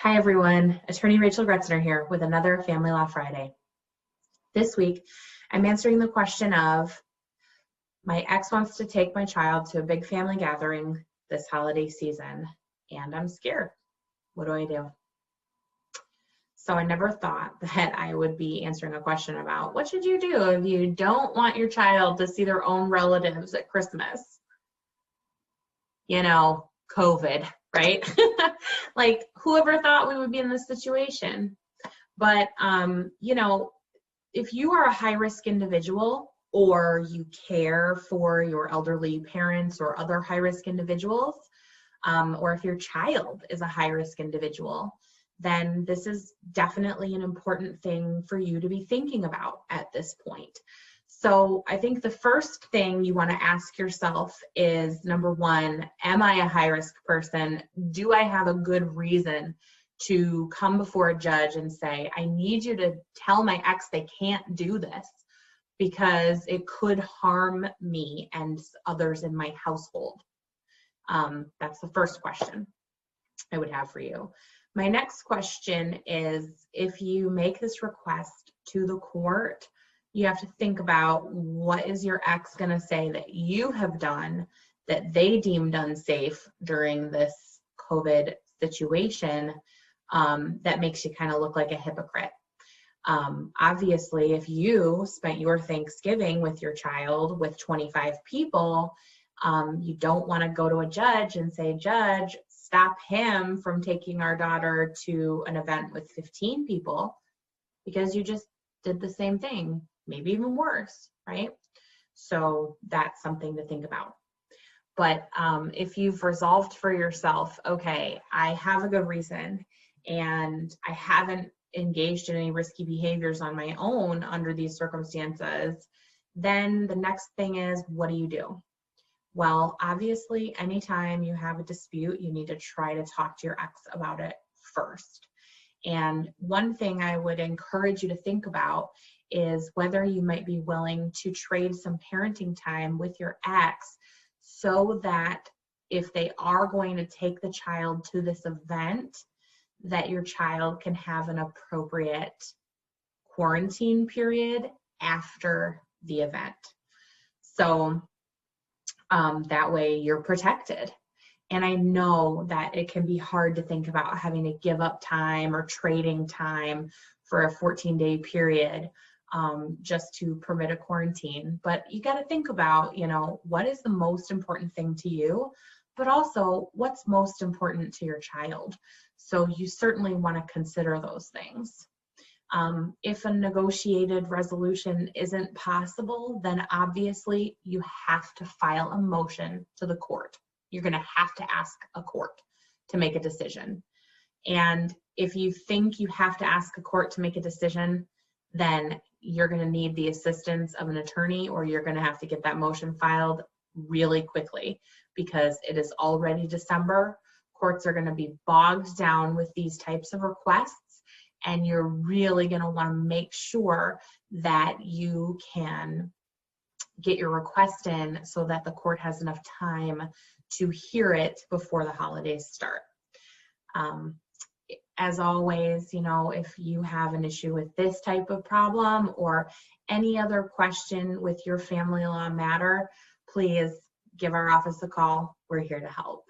Hi everyone, Attorney Rachel Gruetzner here with another Family Law Friday. This week, I'm answering the question of, my ex wants to take my child to a big family gathering this holiday season, and I'm scared. What do I do? So I never thought that I would be answering a question about what should you do if you don't want your child to see their own relatives at Christmas? You know, COVID, right? Like, whoever thought we would be in this situation? But, if you are a high-risk individual or you care for your elderly parents or other high-risk individuals, or if your child is a high-risk individual, then this is definitely an important thing for you to be thinking about at this point. So I think the first thing you want to ask yourself is, number one, am I a high-risk person? Do I have a good reason to come before a judge and say, I need you to tell my ex they can't do this because it could harm me and others in my household? That's the first question I would have for you. My next question is, if you make this request to the court, you have to think about, what is your ex going to say that you have done that they deemed unsafe during this COVID situation that makes you kind of look like a hypocrite? Obviously, if you spent your Thanksgiving with your child with 25 people, you don't want to go to a judge and say, Judge, stop him from taking our daughter to an event with 15 people, because you just did the same thing, maybe even worse, right? So that's something to think about. But if you've resolved for yourself, okay, I have a good reason and I haven't engaged in any risky behaviors on my own under these circumstances, then the next thing is, what do you do? Well, obviously, anytime you have a dispute, you need to try to talk to your ex about it first. And one thing I would encourage you to think about is whether you might be willing to trade some parenting time with your ex, so that if they are going to take the child to this event, that your child can have an appropriate quarantine period after the event. So that way you're protected. And I know that it can be hard to think about having to give up time or trading time for a 14-day period just to permit a quarantine. But you got to think about, what is the most important thing to you, but also what's most important to your child. So you certainly want to consider those things. If a negotiated resolution isn't possible, then obviously you have to file a motion to the court. You're going to have to ask a court to make a decision. And if you think you have to ask a court to make a decision, then you're going to need the assistance of an attorney, or you're going to have to get that motion filed really quickly, because it is already December. Courts are going to be bogged down with these types of requests, and you're really going to want to make sure that you can get your request in so that the court has enough time to hear it before the holidays start. As always, if you have an issue with this type of problem or any other question with your family law matter, please give our office a call. We're here to help.